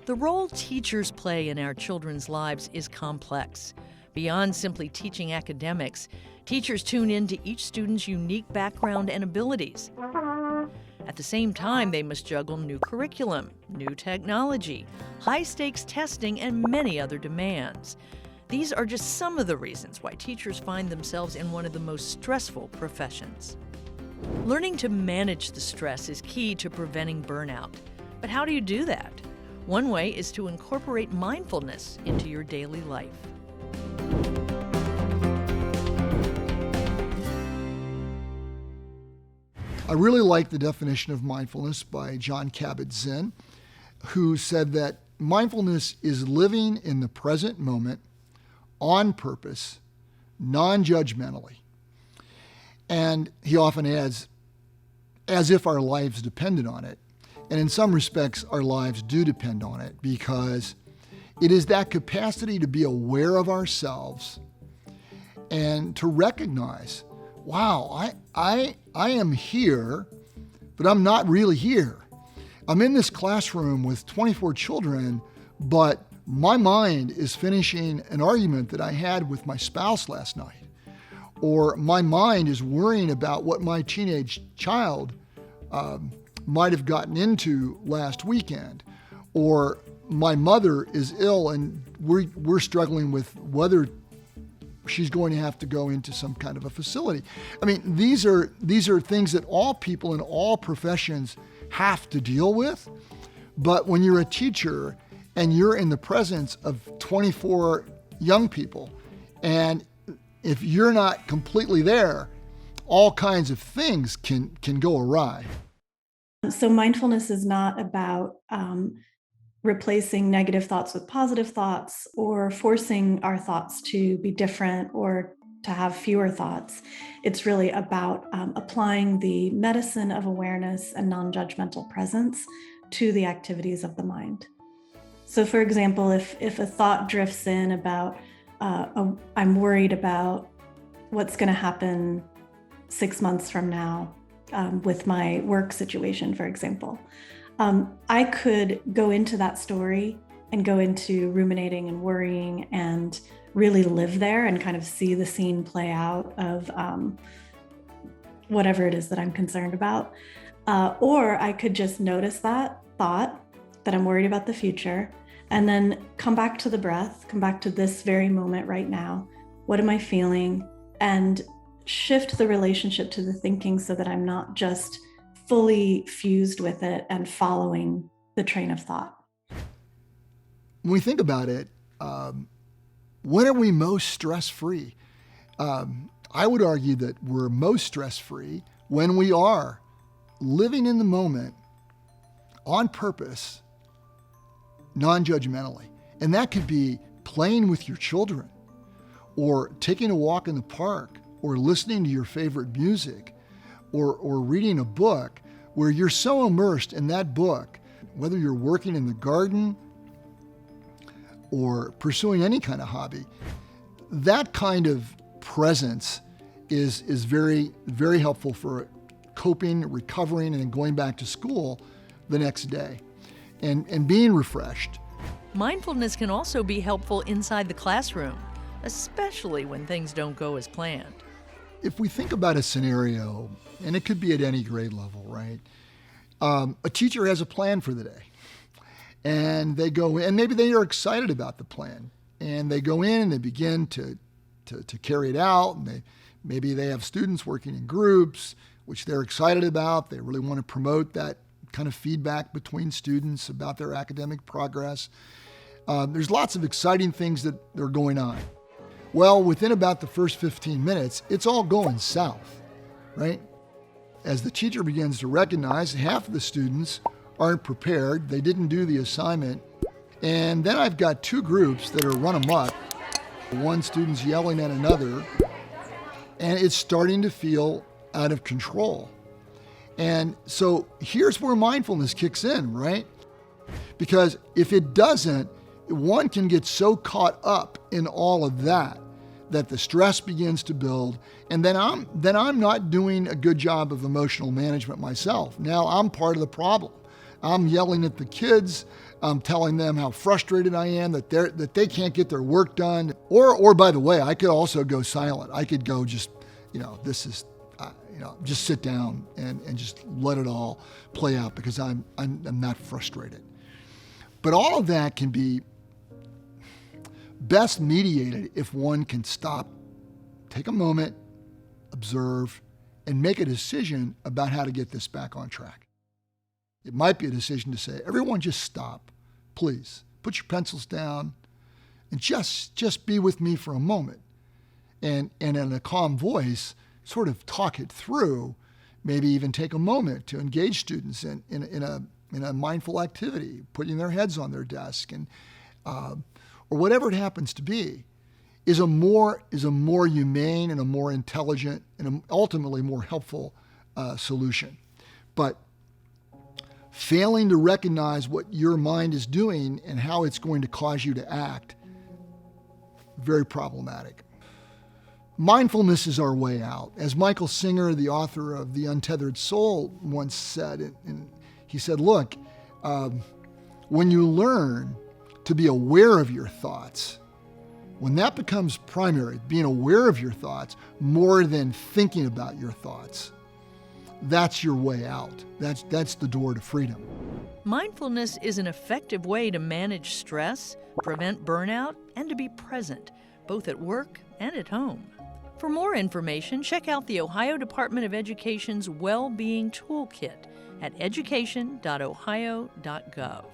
The role teachers play in our children's lives is complex. Beyond simply teaching academics, teachers tune into each student's unique background and abilities. At the same time, they must juggle new curriculum, new technology, high-stakes testing, and many other demands. These are just some of the reasons why teachers find themselves in one of the most stressful professions. Learning to manage the stress is key to preventing burnout. But how do you do that? One way is to incorporate mindfulness into your daily life. I really like the definition of mindfulness by Jon Kabat-Zinn, who said that mindfulness is living in the present moment on purpose, non-judgmentally. And he often adds, as if our lives depended on it. And in some respects, our lives do depend on it, because it is that capacity to be aware of ourselves and to recognize, wow, I am here, but I'm not really here. I'm in this classroom with 24 children, but my mind is finishing an argument that I had with my spouse last night. Or my mind is worrying about what my teenage child might have gotten into last weekend. Or my mother is ill and we're struggling with whether she's going to have to go into some kind of a facility. I mean, these are things that all people in all professions have to deal with. But when you're a teacher and you're in the presence of 24 young people, and if you're not completely there, all kinds of things can go awry. So mindfulness is not about replacing negative thoughts with positive thoughts or forcing our thoughts to be different or to have fewer thoughts. It's really about applying the medicine of awareness and non-judgmental presence to the activities of the mind. So for example, if a thought drifts in about, I'm worried about what's going to happen 6 months from now with my work situation, for example, I could go into that story and go into ruminating and worrying and really live there and kind of see the scene play out of whatever it is that I'm concerned about. Or I could just notice that thought that I'm worried about the future and then come back to the breath, come back to this very moment right now. What am I feeling? And shift the relationship to the thinking so that I'm not just fully fused with it and following the train of thought. When we think about it, when are we most stress-free? I would argue that we're most stress-free when we are living in the moment on purpose, non-judgmentally. And that could be playing with your children, or taking a walk in the park, or listening to your favorite music, or reading a book where you're so immersed in that book, whether you're working in the garden or pursuing any kind of hobby. That kind of presence is very, very helpful for coping, recovering, and then going back to school the next day and being refreshed. Mindfulness can also be helpful inside the classroom, especially when things don't go as planned. If we think about a scenario, and it could be at any grade level, right? A teacher has a plan for the day, and they go in, and maybe they are excited about the plan, and they go in and they begin to carry it out, and maybe they have students working in groups, which they're excited about. They really want to promote that kind of feedback between students about their academic progress. There's lots of exciting things that are going on. Well, within about the first 15 minutes, it's all going south, right? As the teacher begins to recognize half of the students aren't prepared, they didn't do the assignment, and then I've got two groups that are run amok. One student's yelling at another, and it's starting to feel out of control. And so here's where mindfulness kicks in, right? Because if it doesn't, one can get so caught up in all of that the stress begins to build, and then I'm not doing a good job of emotional management myself. Now I'm part of the problem. I'm yelling at the kids. I'm telling them how frustrated I am that they can't get their work done. Or by the way, I could also go silent. I could go just, this is, just sit down and just let it all play out because I'm not frustrated. But all of that can be best mediated if one can stop, take a moment, observe, and make a decision about how to get this back on track. It might be a decision to say, everyone just stop, please. Put your pencils down and just be with me for a moment. And in a calm voice, sort of talk it through, maybe even take a moment to engage students in a mindful activity, putting their heads on their desk and or whatever it happens to be, is a more humane and a more intelligent and ultimately more helpful solution. But failing to recognize what your mind is doing and how it's going to cause you to act, very problematic. Mindfulness is our way out. As Michael Singer, the author of The Untethered Soul, once said, and he said, look, when you learn to be aware of your thoughts, when that becomes primary, being aware of your thoughts more than thinking about your thoughts, that's your way out. That's the door to freedom. Mindfulness is an effective way to manage stress, prevent burnout, and to be present, both at work and at home. For more information, check out the Ohio Department of Education's Well-Being Toolkit at education.ohio.gov.